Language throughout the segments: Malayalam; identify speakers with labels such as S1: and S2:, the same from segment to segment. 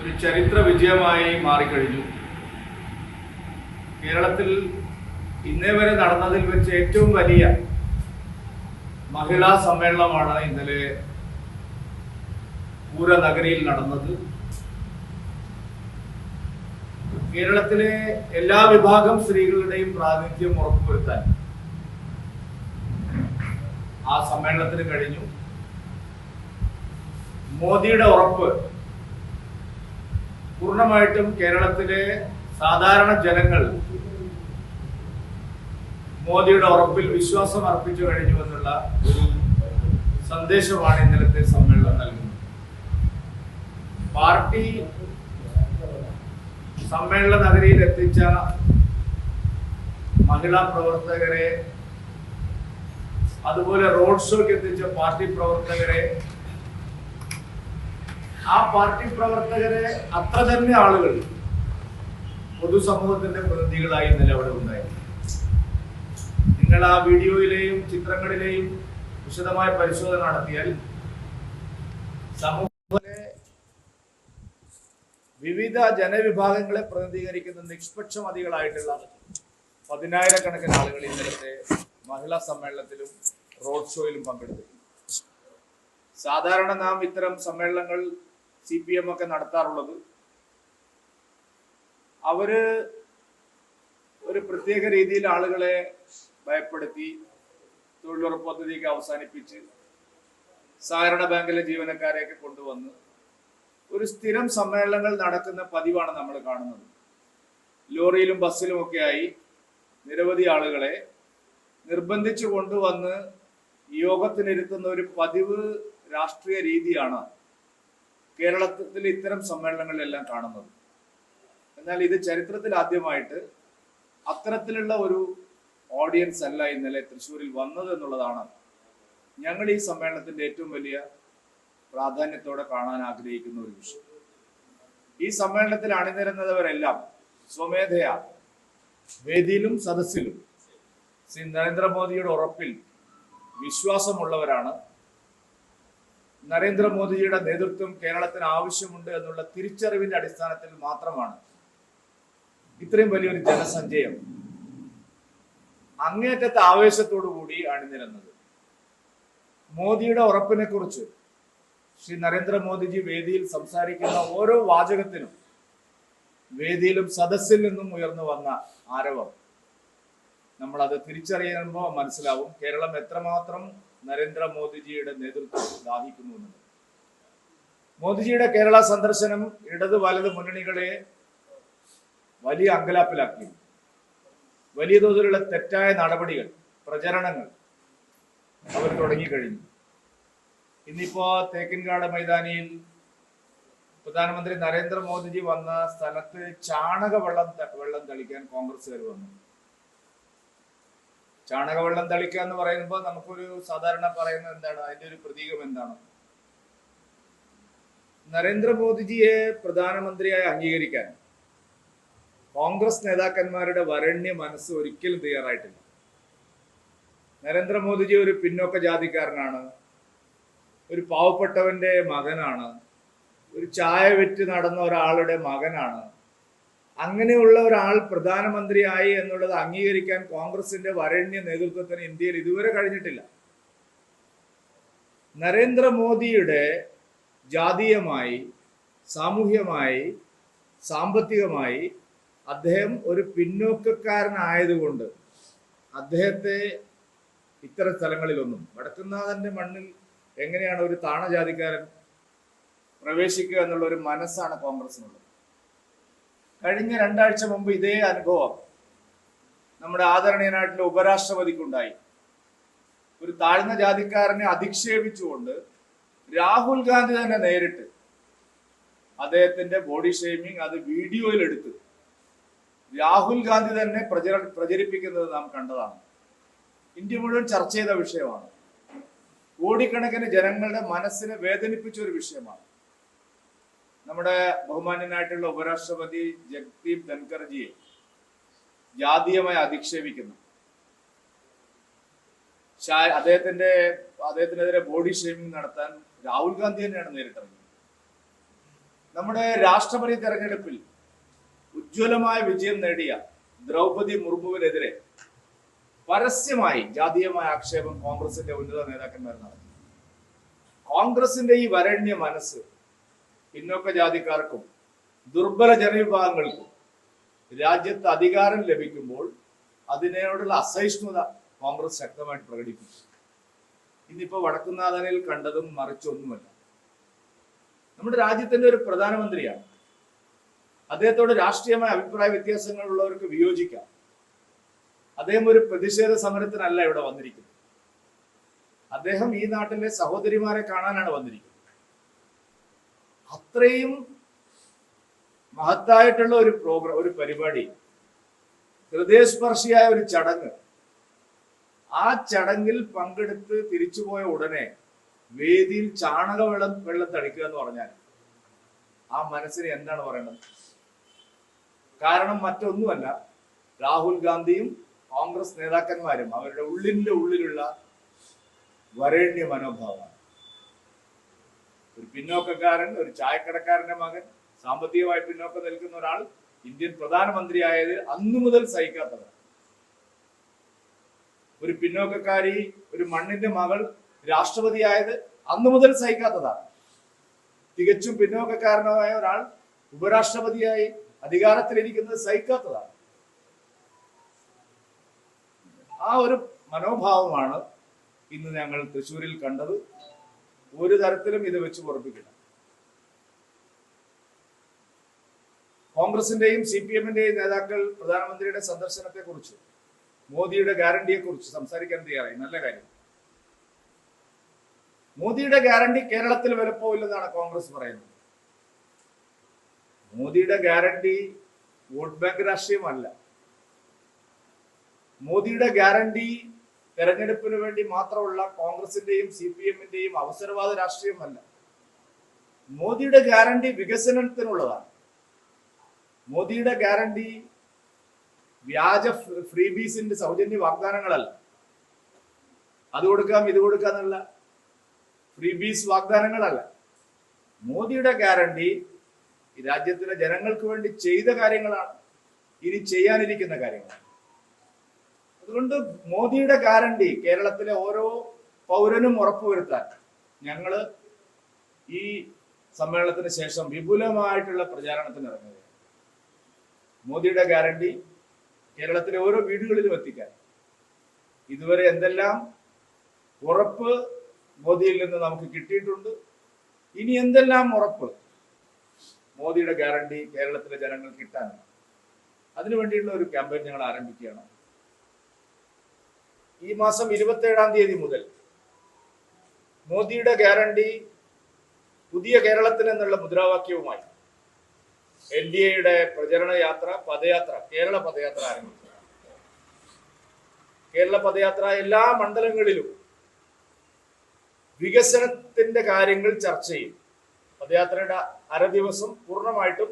S1: ഒരു ചരിത്ര വിജയമായി മാറിക്കഴിഞ്ഞു. കേരളത്തിൽ ഇന്നേ വരെ നടന്നതിൽ വെച്ച് ഏറ്റവും വലിയ മഹിളാ സമ്മേളനമാണ് ഇന്നലെ പൂരനഗരിയിൽ നടന്നത്. കേരളത്തിലെ എല്ലാ വിഭാഗം സ്ത്രീകളുടെയും പ്രാതിനിധ്യം ഉറപ്പുവരുത്താൻ ആ സമ്മേളനത്തിന് കഴിഞ്ഞു. മോദിയുടെ ഉറപ്പ് പൂർണ്ണമായിട്ടും കേരളത്തിലെ സാധാരണ ജനങ്ങൾ മോദിയുടെ ഉറപ്പിൽ വിശ്വാസം അർപ്പിച്ചു കഴിഞ്ഞു എന്നുള്ള ഒരു സന്ദേശമാണ് ഇന്നലത്തെ സമ്മേളനം നൽകുന്നത്. പാർട്ടി സമ്മേളന നഗരിയിൽ എത്തിച്ച മഹിളാ പ്രവർത്തകരെ, അതുപോലെ റോഡ് ഷോയ്ക്ക് എത്തിച്ച പാർട്ടി പ്രവർത്തകരെ, ആ പാർട്ടി പ്രവർത്തകരെ അത്ര തന്നെ ആളുകൾ പൊതുസമൂഹത്തിന്റെ പ്രതിനിധികളായി ഇന്നലെ അവിടെ ഉണ്ടായിരുന്നു. നിങ്ങൾ ആ വീഡിയോയിലെയും ചിത്രങ്ങളിലെയും വിശദമായ പരിശോധന നടത്തിയാൽ സമൂഹത്തിലെ വിവിധ ജനവിഭാഗങ്ങളെ പ്രതിനിധീകരിക്കുന്ന നിഷ്പക്ഷമതികളായിട്ടുള്ള 10,000-കണക്കിന് ആളുകൾ ഇന്നലത്തെ മഹിളാ സമ്മേളനത്തിലും റോഡ് ഷോയിലും പങ്കെടുത്തു. സാധാരണ നാം ഇത്തരം സമ്മേളനങ്ങൾ CPM ഒക്കെ നടത്താറുള്ളത് അവര് ഒരു പ്രത്യേക രീതിയിൽ ആളുകളെ ഭയപ്പെടുത്തി തൊഴിലുറപ്പ് പദ്ധതിയൊക്കെ അവസാനിപ്പിച്ച് സഹകരണ ബാങ്കിലെ ജീവനക്കാരെയൊക്കെ കൊണ്ടുവന്ന് ഒരു സ്ഥിരം സമ്മേളനങ്ങൾ നടക്കുന്ന പതിവാണ് നമ്മൾ കാണുന്നത്. ലോറിയിലും ബസ്സിലും ഒക്കെയായി നിരവധി ആളുകളെ നിർബന്ധിച്ചു കൊണ്ടുവന്ന് യോഗത്തിനിരുത്തുന്ന ഒരു പതിവ് രാഷ്ട്രീയ രീതിയാണ് കേരളത്തിൽ ഇത്തരം സമ്മേളനങ്ങളിലെല്ലാം കാണുന്നത്. എന്നാൽ ഇത് ചരിത്രത്തിൽ ആദ്യമായിട്ട് അത്തരത്തിലുള്ള ഒരു ഓഡിയൻസ് അല്ല ഇന്നലെ തൃശ്ശൂരിൽ വന്നത് എന്നുള്ളതാണ് ഞങ്ങൾ ഈ സമ്മേളനത്തിന്റെ ഏറ്റവും വലിയ പ്രാധാന്യത്തോടെ കാണാൻ ആഗ്രഹിക്കുന്ന ഒരു വിഷയം. ഈ സമ്മേളനത്തിൽ അണിനിരന്നവരെല്ലാം സ്വമേധയാ വേദിയിലും സദസ്സിലും ശ്രീ നരേന്ദ്രമോദിയുടെ ഉറപ്പിൽ വിശ്വാസമുള്ളവരാണ്. നരേന്ദ്രമോദിജിയുടെ നേതൃത്വം കേരളത്തിന് ആവശ്യമുണ്ട് എന്നുള്ള തിരിച്ചറിവിന്റെ അടിസ്ഥാനത്തിൽ മാത്രമാണ് ഇത്രയും വലിയൊരു ജനസഞ്ചയം അങ്ങേയറ്റത്തെ ആവേശത്തോടു കൂടി അണിനിരന്നത്. മോദിയുടെ ഉറപ്പിനെ കുറിച്ച് ശ്രീ നരേന്ദ്രമോദിജി വേദിയിൽ സംസാരിക്കുന്ന ഓരോ വാചകത്തിനും വേദിയിലും സദസ്സിൽ നിന്നും ഉയർന്നു വന്ന ആരവം നമ്മളത് തിരിച്ചറിയുമ്പോൾ മനസ്സിലാവും കേരളം എത്രമാത്രം നരേന്ദ്രമോദിജിയുടെ നേതൃത്വം ദാഹിക്കുന്നു എന്നത്. മോദിജിയുടെ കേരള സന്ദർശനം ഇടത് വലത് മുന്നണികളെ വലിയ അങ്കലാപ്പിലാക്കി. വലിയ തോതിലുള്ള തെറ്റായ നടപടികൾ, പ്രചരണങ്ങൾ അവർ തുടങ്ങിക്കഴിഞ്ഞു. ഇന്നിപ്പോ തേക്കിൻകാട് മൈതാനിയിൽ പ്രധാനമന്ത്രി നരേന്ദ്രമോദിജി വന്ന സ്ഥലത്ത് വെള്ളം തളിക്കാൻ കോൺഗ്രസ്സുകാർ വന്നു. ചാണകവെള്ളം തളിക്കുക എന്ന് പറയുമ്പോൾ നമുക്കൊരു സാധാരണ പറയുന്നത് എന്താണ്, അതിന്റെ ഒരു പ്രതീകം എന്താണ്? നരേന്ദ്രമോദിജിയെ പ്രധാനമന്ത്രിയായി അംഗീകരിക്കാൻ കോൺഗ്രസ് നേതാക്കന്മാരുടെ വരണ്യ മനസ്സ് ഒരിക്കലും തയ്യാറായിട്ടില്ല. നരേന്ദ്രമോദിജി ഒരു പിന്നോക്ക ജാതിക്കാരനാണ്, ഒരു പാവപ്പെട്ടവന്റെ മകനാണ്, ഒരു ചായ വിറ്റ് നടന്ന ഒരാളുടെ മകനാണ്. അങ്ങനെയുള്ള ഒരാൾ പ്രധാനമന്ത്രിയായി എന്നുള്ളത് അംഗീകരിക്കാൻ കോൺഗ്രസിന്റെ വരണ്യ നേതൃത്വത്തിന് ഇന്ത്യയിൽ ഇതുവരെ കഴിഞ്ഞിട്ടില്ല. നരേന്ദ്രമോദിയുടെ ജാതീയമായി, സാമൂഹ്യമായി, സാമ്പത്തികമായി അദ്ദേഹം ഒരു പിന്നോക്കക്കാരനായതുകൊണ്ട് അദ്ദേഹത്തെ ഇത്തരം സ്ഥലങ്ങളിലൊന്നും, വടക്കുന്നാഥന്റെ മണ്ണിൽ എങ്ങനെയാണ് ഒരു താണജാതിക്കാരൻ പ്രവേശിക്കുക എന്നുള്ള ഒരു മനസ്സാണ് കോൺഗ്രസിനുള്ളത്. കഴിഞ്ഞ 2 ആഴ്ച മുമ്പ് ഇതേ അനുഭവം നമ്മുടെ ആദരണീയനായിട്ടുള്ള ഉപരാഷ്ട്രപതിക്കുണ്ടായി. ഒരു താഴ്ന്ന ജാതിക്കാരനെ അധിക്ഷേപിച്ചുകൊണ്ട് രാഹുൽ ഗാന്ധി തന്നെ നേരിട്ട് അദ്ദേഹത്തിന്റെ ബോഡി ഷെയ്മിങ് അത് വീഡിയോയിൽ എടുത്ത് രാഹുൽ ഗാന്ധി തന്നെ പ്രചരിപ്പിക്കുന്നത് നാം കണ്ടതാണ്. ഇന്ത്യ മുഴുവൻ ചർച്ച ചെയ്ത വിഷയമാണ്. കോടിക്കണക്കിന് ജനങ്ങളുടെ മനസ്സിനെ വേദനിപ്പിച്ച ഒരു വിഷയമാണ്. നമ്മുടെ ബഹുമാന്യനായിട്ടുള്ള ഉപരാഷ്ട്രപതി ജഗ്ദീപ് ധൻകർജിയെ ജാതീയമായി അധിക്ഷേപിക്കുന്നു. അദ്ദേഹത്തിനെതിരെ ബോഡി ഷേമിംഗ് നടത്താൻ രാഹുൽ ഗാന്ധി തന്നെയാണ് നേരിട്ടിറങ്ങിയത്. നമ്മുടെ രാഷ്ട്രപതി തെരഞ്ഞെടുപ്പിൽ ഉജ്ജ്വലമായ വിജയം നേടിയ ദ്രൗപതി മുർമുവിനെതിരെ പരസ്യമായി ജാതീയമായ ആക്ഷേപം കോൺഗ്രസിന്റെ ഉന്നത നേതാക്കന്മാർ നടത്തി. കോൺഗ്രസിന്റെ ഈ വരണ്യ മനസ്സ് പിന്നോക്ക ജാതിക്കാർക്കും ദുർബല ജനവിഭാഗങ്ങൾക്കും രാജ്യത്ത് അധികാരം ലഭിക്കുമ്പോൾ അതിനോടുള്ള അസഹിഷ്ണുത കോൺഗ്രസ് ശക്തമായിട്ട് പ്രകടിപ്പിച്ചു. ഇന്നിപ്പോ വടക്കുന്നാഥനിൽ കണ്ടതും മറിച്ചൊന്നുമല്ല. നമ്മുടെ രാജ്യത്തിന്റെ ഒരു പ്രധാനമന്ത്രിയാണ്. അദ്ദേഹത്തോട് രാഷ്ട്രീയമായ അഭിപ്രായ വ്യത്യാസങ്ങളുള്ളവർക്ക് വിയോജിക്കാം. അദ്ദേഹം ഒരു പ്രതിഷേധ സമരത്തിനല്ല ഇവിടെ വന്നിരിക്കുന്നത്. അദ്ദേഹം ഈ നാട്ടിലെ സഹോദരിമാരെ കാണാനാണ് വന്നിരിക്കുന്നത്. അത്രയും മഹത്തായിട്ടുള്ള ഒരു പ്രോഗ്രാം, ഒരു പരിപാടി, ഹൃദയസ്പർശിയായ ഒരു ചടങ്ങ്. ആ ചടങ്ങിൽ പങ്കെടുത്ത് തിരിച്ചുപോയ ഉടനെ വേദിയിൽ വെള്ളം തളിക്കുക എന്ന് പറഞ്ഞാൽ ആ മനസ്സിന് എന്താണ് പറയേണ്ടത്? കാരണം മറ്റൊന്നുമല്ല, രാഹുൽ ഗാന്ധിയും കോൺഗ്രസ് നേതാക്കന്മാരും അവരുടെ ഉള്ളിലുള്ള വരേണ്യ മനോഭാവമാണ്. ഒരു പിന്നോക്കക്കാരൻ, ഒരു ചായക്കടക്കാരന്റെ മകൻ, സാമ്പത്തികമായി പിന്നോക്കം നിൽക്കുന്ന ഒരാൾ ഇന്ത്യൻ പ്രധാനമന്ത്രിയായത് അന്നു മുതൽ സഹിക്കാത്തതാണ്. ഒരു പിന്നോക്കക്കാരി, ഒരു മണ്ണിന്റെ മകൾ രാഷ്ട്രപതിയായത് അന്നു മുതൽ സഹിക്കാത്തതാണ്. തികച്ചും പിന്നോക്കക്കാരനായ ഒരാൾ ഉപരാഷ്ട്രപതിയായി അധികാരത്തിലിരിക്കുന്നത് സഹിക്കാത്തതാണ്. ആ ഒരു മനോഭാവമാണ് ഇന്ന് ഞങ്ങൾ തൃശ്ശൂരിൽ കണ്ടത്. ഒരു തരത്തിലും ഇത് വെച്ച് പൊറപ്പിക്കില്ല. കോൺഗ്രസിന്റെയും CPM-ന്റെയും നേതാക്കൾ പ്രധാനമന്ത്രിയുടെ സന്ദർശനത്തെ കുറിച്ച്, മോദിയുടെ ഗ്യാരണ്ടിയെ കുറിച്ച് സംസാരിക്കാൻ തയ്യാറായി. നല്ല കാര്യം. മോദിയുടെ ഗ്യാരണ്ടി കേരളത്തിൽ വിലപ്പോവില്ലെന്നാണ് കോൺഗ്രസ് പറയുന്നത്. മോദിയുടെ ഗ്യാരണ്ടി വോട്ട് ബാങ്ക് രാഷ്ട്രീയമല്ല. മോദിയുടെ ഗ്യാരണ്ടി തെരഞ്ഞെടുപ്പിന് വേണ്ടി മാത്രമുള്ള കോൺഗ്രസിന്റെയും CPM-ന്റെയും അവസരവാദ രാഷ്ട്രീയമല്ല. മോദിയുടെ ഗ്യാരണ്ടി വികസനത്തിനുള്ളതാണ്. മോദിയുടെ ഗ്യാരണ്ടി വ്യാജ ഫ്രീബീസിന്റെ സൗജന്യ വാഗ്ദാനങ്ങളല്ല. അത് കൊടുക്കാം, ഇത് കൊടുക്കാന്നുള്ള ഫ്രീബീസ് വാഗ്ദാനങ്ങളല്ല. മോദിയുടെ ഗ്യാരണ്ടി ഈ രാജ്യത്തിലെ ജനങ്ങൾക്ക് വേണ്ടി ചെയ്ത കാര്യങ്ങളാണ്, ഇനി ചെയ്യാനിരിക്കുന്ന കാര്യങ്ങളാണ്. അതുകൊണ്ട് മോദിയുടെ ഗ്യാരണ്ടി കേരളത്തിലെ ഓരോ പൗരനും ഉറപ്പുവരുത്താൻ ഞങ്ങള് ഈ സമ്മേളനത്തിന് ശേഷം വിപുലമായിട്ടുള്ള പ്രചാരണത്തിന് ഇറങ്ങുകയാണ്. മോദിയുടെ ഗ്യാരണ്ടി കേരളത്തിലെ ഓരോ വീടുകളിലും എത്തിക്കാൻ ഇതുവരെ എന്തെല്ലാം ഉറപ്പ് മോദിയിൽ നിന്ന് നമുക്ക് കിട്ടിയിട്ടുണ്ട്, ഇനി എന്തെല്ലാം ഉറപ്പ് മോദിയുടെ ഗ്യാരണ്ടി കേരളത്തിലെ ജനങ്ങൾ കിട്ടാനുണ്ട്. അതിനു വേണ്ടിയുള്ള ഒരു ക്യാമ്പയിൻ ഞങ്ങൾ ആരംഭിക്കുകയാണ്. ഈ മാസം 27-ാം തീയതി മുതൽ മോദിയുടെ ഗ്യാരണ്ടി പുതിയ കേരളത്തിൽ എന്നുള്ള മുദ്രാവാക്യവുമായി NDAയുടെ പ്രചരണ യാത്ര, പദയാത്ര, കേരള പദയാത്ര ആരംഭിച്ചു. കേരള പദയാത്ര എല്ലാ മണ്ഡലങ്ങളിലും വികസനത്തിന്റെ കാര്യങ്ങൾ ചർച്ച ചെയ്യും. പദയാത്രയുടെ ദിവസം പൂർണ്ണമായിട്ടും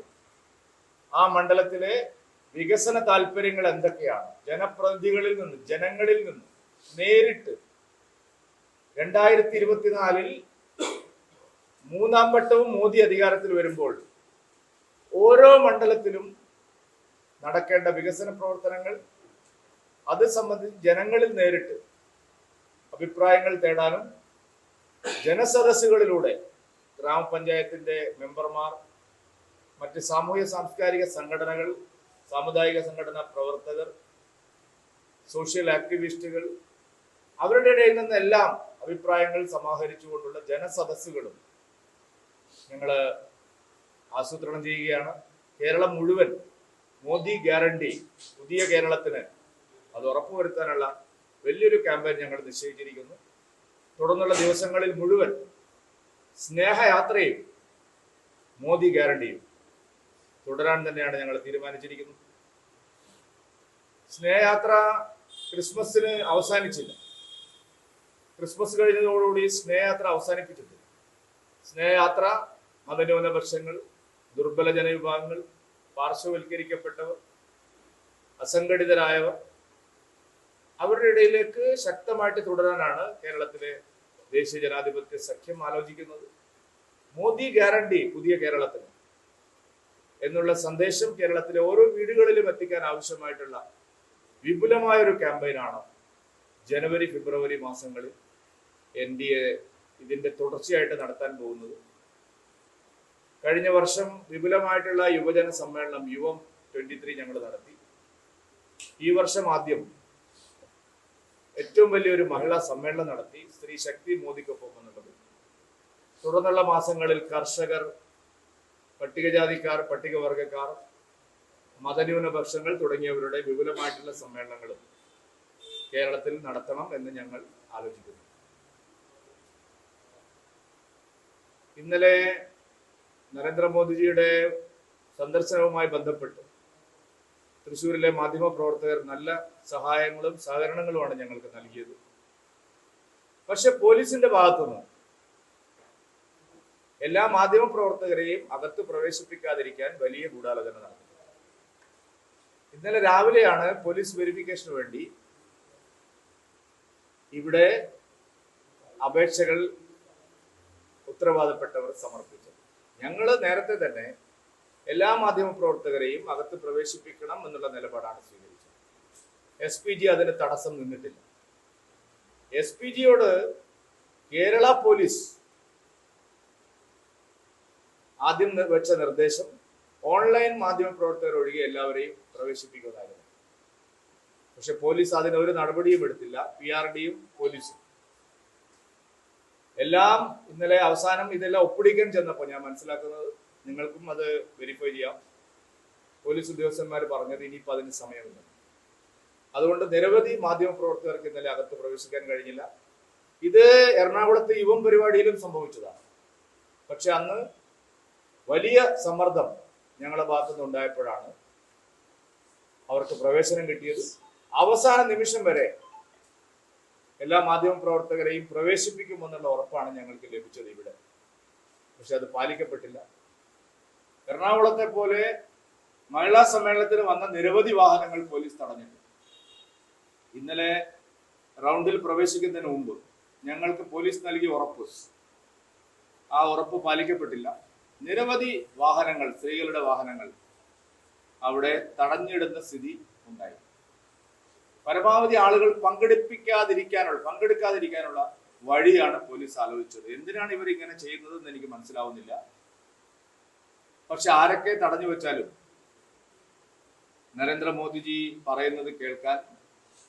S1: ആ മണ്ഡലത്തിലെ വികസന താല്പര്യങ്ങൾ എന്തൊക്കെയാണ് ജനപ്രതിനിധികളിൽ നിന്ന്, ജനങ്ങളിൽ നിന്ന് നേരിട്ട് 2024 മൂന്നാം വട്ടവും മോദി അധികാരത്തിൽ വരുമ്പോൾ ഓരോ മണ്ഡലത്തിലും നടക്കേണ്ട വികസന പ്രവർത്തനങ്ങൾ അത് സംബന്ധിച്ച് ജനങ്ങളിൽ നേരിട്ട് അഭിപ്രായങ്ങൾ തേടാനും ജനസദസ്സുകളിലൂടെ ഗ്രാമപഞ്ചായത്തിന്റെ മെമ്പർമാർ, മറ്റ് സാമൂഹ്യ സാംസ്കാരിക സംഘടനകൾ, സാമുദായിക സംഘടനാ പ്രവർത്തകർ, സോഷ്യൽ ആക്ടിവിസ്റ്റുകൾ, അവരുടെ ഇടയിൽ നിന്നെല്ലാം അഭിപ്രായങ്ങൾ സമാഹരിച്ചുകൊണ്ടുള്ള ജനസദസ്സുകളും ഞങ്ങൾ ആസൂത്രണം ചെയ്യുകയാണ്. കേരളം മുഴുവൻ മോദി ഗ്യാരണ്ടി പുതിയ കേരളത്തിന് അത് ഉറപ്പുവരുത്താനുള്ള വലിയൊരു ക്യാമ്പയിൻ ഞങ്ങൾ നിശ്ചയിച്ചിരിക്കുന്നു. തുടർന്നുള്ള ദിവസങ്ങളിൽ മുഴുവൻ സ്നേഹയാത്രയും മോദി ഗ്യാരണ്ടിയും തുടരാൻ തന്നെയാണ് ഞങ്ങൾ തീരുമാനിച്ചിരിക്കുന്നത്. സ്നേഹയാത്ര ക്രിസ്മസിന് അവസാനിച്ചില്ല. ക്രിസ്മസ് കഴിഞ്ഞതോടുകൂടി സ്നേഹയാത്ര അവസാനിപ്പിച്ചിട്ടില്ല. സ്നേഹയാത്ര മതന്യൂനപക്ഷങ്ങൾ, ദുർബല ജനവിഭാഗങ്ങൾ, പാർശ്വവൽക്കരിക്കപ്പെട്ടവർ, അസംഘടിതരായവർ, അവരുടെ ഇടയിലേക്ക് ശക്തമായിട്ട് തുടരാനാണ് കേരളത്തിലെ ദേശീയ ജനാധിപത്യ സഖ്യം ആലോചിക്കുന്നത്. മോദി ഗ്യാരണ്ടി പുതിയ കേരളത്തിന് എന്നുള്ള സന്ദേശം കേരളത്തിലെ ഓരോ വീടുകളിലും എത്തിക്കാൻ ആവശ്യമായിട്ടുള്ള വിപുലമായ ഒരു ക്യാമ്പയിനാണ് ജനുവരി ഫെബ്രുവരി മാസങ്ങളിൽ NDA ഇതിന്റെ തുടർച്ചയായിട്ട് നടത്താൻ പോകുന്നത്. കഴിഞ്ഞ വർഷം വിപുലമായിട്ടുള്ള യുവജന സമ്മേളനം യുവം 23 ഞങ്ങൾ നടത്തി. ഈ വർഷം ആദ്യം ഏറ്റവും വലിയൊരു മഹിളാ സമ്മേളനം നടത്തി, സ്ത്രീ ശക്തി മോദിക്കൊപ്പം എന്നുള്ളത്. തുടർന്നുള്ള മാസങ്ങളിൽ കർഷകർ, പട്ടികജാതിക്കാർ, പട്ടികവർഗക്കാർ, മതന്യൂനപക്ഷങ്ങൾ തുടങ്ങിയവരുടെ വിപുലമായിട്ടുള്ള സമ്മേളനങ്ങളും കേരളത്തിൽ നടത്തണം എന്ന് ഞങ്ങൾ ആലോചിക്കുന്നു. ഇന്നലെ നരേന്ദ്രമോദിജിയുടെ സന്ദർശനവുമായി ബന്ധപ്പെട്ട് തൃശ്ശൂരിലെ മാധ്യമ പ്രവർത്തകർ നല്ല സഹായങ്ങളും സഹകരണങ്ങളുമാണ് ഞങ്ങൾക്ക് നൽകിയത്. പക്ഷെ പോലീസിന്റെ ഭാഗത്തുനിന്ന് എല്ലാ മാധ്യമ പ്രവർത്തകരെയും അകത്ത് പ്രവേശിപ്പിക്കാതിരിക്കാൻ വലിയ ഗൂഢാലോചന നടത്തി. ഇന്നലെ രാവിലെയാണ് പോലീസ് വെരിഫിക്കേഷന് വേണ്ടി ഇവിടെ അപേക്ഷകൾ ഉത്തരവാദപ്പെട്ടവർ സമർപ്പിച്ചത്. ഞങ്ങൾ നേരത്തെ തന്നെ എല്ലാ മാധ്യമ പ്രവർത്തകരെയും അകത്ത് പ്രവേശിപ്പിക്കണം എന്നുള്ള നിലപാടാണ് സ്വീകരിച്ചത്. SPG അതിന് തടസ്സം നിന്നിട്ടില്ല. SPGയോട് കേരള പോലീസ് ആദ്യം വെച്ച നിർദ്ദേശം ഓൺലൈൻ മാധ്യമ പ്രവർത്തകർ ഒഴികെ എല്ലാവരെയും പ്രവേശിപ്പിക്കുന്നതായിരുന്നു. പക്ഷെ പോലീസ് അതിന് ഒരു നടപടിയും എടുത്തില്ല. PRDയും പോലീസും എല്ലാം ഇന്നലെ അവസാനം ഇതെല്ലാം ഒപ്പിടിക്കാൻ ചെന്നപ്പോൾ ഞാൻ മനസ്സിലാക്കുന്നത്, നിങ്ങൾക്കും അത് വെരിഫൈ ചെയ്യാം, പോലീസ് ഉദ്യോഗസ്ഥന്മാർ പറഞ്ഞത് ഇനിയിപ്പോൾ അതിന് സമയമില്ല. അതുകൊണ്ട് നിരവധി മാധ്യമ പ്രവർത്തകർക്ക് ഇന്നലെ അകത്ത് പ്രവേശിക്കാൻ കഴിഞ്ഞില്ല. ഇത് എറണാകുളത്ത് യുവം പരിപാടിയിലും സംഭവിച്ചതാണ്. പക്ഷെ അന്ന് വലിയ സമ്മർദ്ദം ഞങ്ങളുടെ ഭാഗത്തുനിന്ന് ഉണ്ടായപ്പോഴാണ് അവർക്ക് പ്രവേശനം കിട്ടിയത്. അവസാന നിമിഷം വരെ എല്ലാ മാധ്യമ പ്രവർത്തകരെയും പ്രവേശിപ്പിക്കുമെന്നുള്ള ഉറപ്പാണ് ഞങ്ങൾക്ക് ലഭിച്ചത് ഇവിടെ. പക്ഷെ അത് പാലിക്കപ്പെട്ടില്ല. എറണാകുളത്തെ പോലെ മഹിളാ സമ്മേളനത്തിന് വന്ന നിരവധി വാഹനങ്ങൾ പോലീസ് തടഞ്ഞിട്ടുണ്ട്. ഇന്നലെ റൗണ്ടിൽ പ്രവേശിക്കുന്നതിന് മുമ്പ് ഞങ്ങൾക്ക് പോലീസ് നൽകിയ ഉറപ്പ്, ആ ഉറപ്പ് പാലിക്കപ്പെട്ടില്ല. നിരവധി വാഹനങ്ങൾ, സ്ത്രീകളുടെ വാഹനങ്ങൾ അവിടെ തടഞ്ഞിടുന്ന സ്ഥിതി ഉണ്ടായി. പരമാവധി ആളുകൾ പങ്കെടുക്കാതിരിക്കാനുള്ള വഴിയാണ് പോലീസ് ആലോചിച്ചത്. എന്തിനാണ് ഇവർ ഇങ്ങനെ ചെയ്യുന്നതെന്ന് എനിക്ക് മനസ്സിലാവുന്നില്ല. പക്ഷെ ആരൊക്കെ തടഞ്ഞു വെച്ചാലും നരേന്ദ്രമോദിജി പറയുന്നത് കേൾക്കാൻ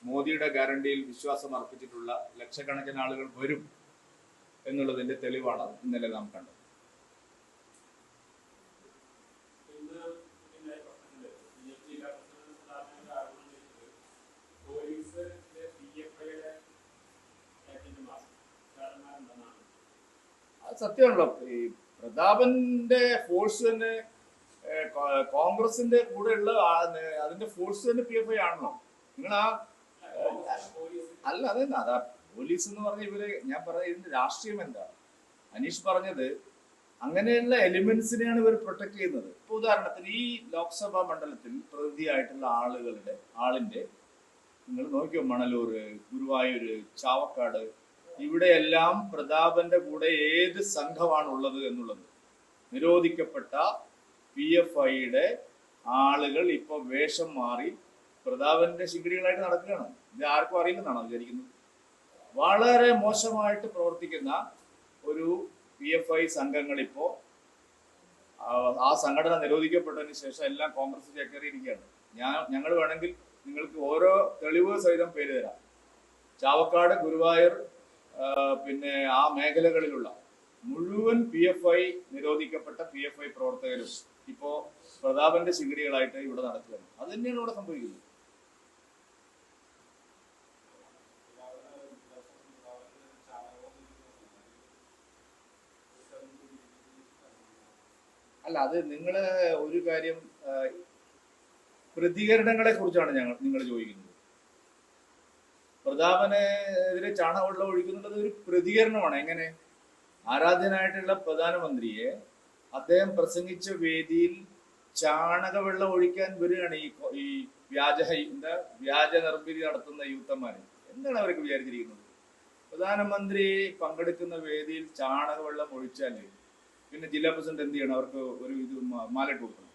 S1: മോദിയുടെ ഗ്യാരണ്ടിയിൽ വിശ്വാസം അർപ്പിച്ചിട്ടുള്ള ലക്ഷക്കണക്കിന് ആളുകൾ വരും എന്നുള്ളതിന്റെ തെളിവാണ് ഇന്നലെ നാം കണ്ടത്. അത് സത്യമാണല്ലോ. ഈ പ്രതാപന്റെ ഫോഴ്സ് തന്നെ കോൺഗ്രസിന്റെ കൂടെ ഉള്ള അതിന്റെ ഫോഴ്സ് തന്നെ PFI ആണല്ലോ. നിങ്ങൾ അല്ല അതെന്താ അതാ പോലീസ് എന്ന് പറഞ്ഞ ഇവര്, ഞാൻ പറഞ്ഞ ഇതിന്റെ രാഷ്ട്രീയം എന്താ? അനീഷ് പറഞ്ഞത് അങ്ങനെയുള്ള എലിമെന്റ്സിനെയാണ് ഇവർ പ്രൊട്ടക്ട് ചെയ്യുന്നത്. ഇപ്പൊ ഉദാഹരണത്തിന് ഈ ലോക്സഭാ മണ്ഡലത്തിൽ പ്രതിനിധിയായിട്ടുള്ള ആളിന്റെ നിങ്ങൾ നോക്കിയോ, മണലൂര്, ഗുരുവായൂര്, ചാവക്കാട്, ഇവിടെയെല്ലാം പ്രതാപന്റെ കൂടെ ഏത് സംഘമാണ് ഉള്ളത് എന്നുള്ളത് നിരോധിക്കപ്പെട്ട PFIയുടെ ആളുകൾ ഇപ്പൊ വേഷം മാറി പ്രതാപന്റെ ശിങ്കിടികളായിട്ട് നടക്കുകയാണ്. ഇത് ആർക്കും അറിയില്ലെന്നാണോ വിചാരിക്കുന്നത്? വളരെ മോശമായിട്ട് പ്രവർത്തിക്കുന്ന ഒരു PFI സംഘങ്ങൾ ഇപ്പോ ആ സംഘടന നിരോധിക്കപ്പെട്ടതിന് ശേഷം എല്ലാം കോൺഗ്രസ് ചേക്കേറിയിരിക്കുകയാണ്. ഞങ്ങൾ വേണമെങ്കിൽ നിങ്ങൾക്ക് ഓരോ തെളിവ് സഹിതം പേര് തരാം. ചാവക്കാട്, ഗുരുവായൂർ, പിന്നെ ആ മേഖലകളിലുള്ള മുഴുവൻ PFI നിരോധിക്കപ്പെട്ട PFI പ്രവർത്തകരും ഇപ്പോ പ്രതാപന്റെ ശിങ്കിടികളായിട്ട് ഇവിടെ നടക്കുകയാണ്. അത് തന്നെയാണ് ഇവിടെ സംഭവിക്കുന്നത്. അല്ല, അത് നിങ്ങള് ഒരു കാര്യം, പ്രതികരണങ്ങളെ കുറിച്ചാണ് നിങ്ങൾ ചോദിക്കുന്നത്. പ്രതാപനെതിരെ ചാണകവെള്ളം ഒഴിക്കുന്നുള്ളത് ഒരു പ്രതികരണമാണ്. എങ്ങനെ? ആരാധ്യനായിട്ടുള്ള പ്രധാനമന്ത്രിയെ അദ്ദേഹം പ്രസംഗിച്ച വേദിയിൽ ചാണകവെള്ളം ഒഴിക്കാൻ വരികയാണ് ഈ വ്യാജ നിർമ്മിതി നടത്തുന്ന യൂത്തന്മാര്. എന്താണ് അവർക്ക് വിചാരിച്ചിരിക്കുന്നത്? പ്രധാനമന്ത്രി പങ്കെടുക്കുന്ന വേദിയിൽ ചാണകവെള്ളം ഒഴിച്ചാൽ പിന്നെ ജില്ലാ പ്രസിഡന്റ് എന്ത് ചെയ്യണം? അവർക്ക് ഒരു മാലയിട്ട് കൊടുക്കണം.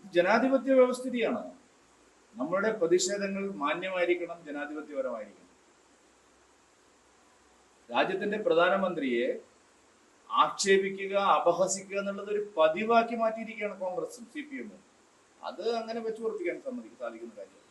S1: ജനാധിപത്യ വ്യവസ്ഥിതിയാണ്. നമ്മളുടെ പ്രതിഷേധങ്ങൾ മാന്യമായിരിക്കണം, ജനാധിപത്യപരമായിരിക്കണം. രാജ്യത്തിന്റെ പ്രധാനമന്ത്രിയെ ആക്ഷേപിക്കുക, അപഹസിക്കുക എന്നുള്ളത് ഒരു പതിവാക്കി മാറ്റിയിരിക്കുകയാണ് കോൺഗ്രസും CPM-ഉം. അത് അങ്ങനെ വെച്ചു പൊറപ്പിക്കാൻ സാധിക്കുന്ന കാര്യം.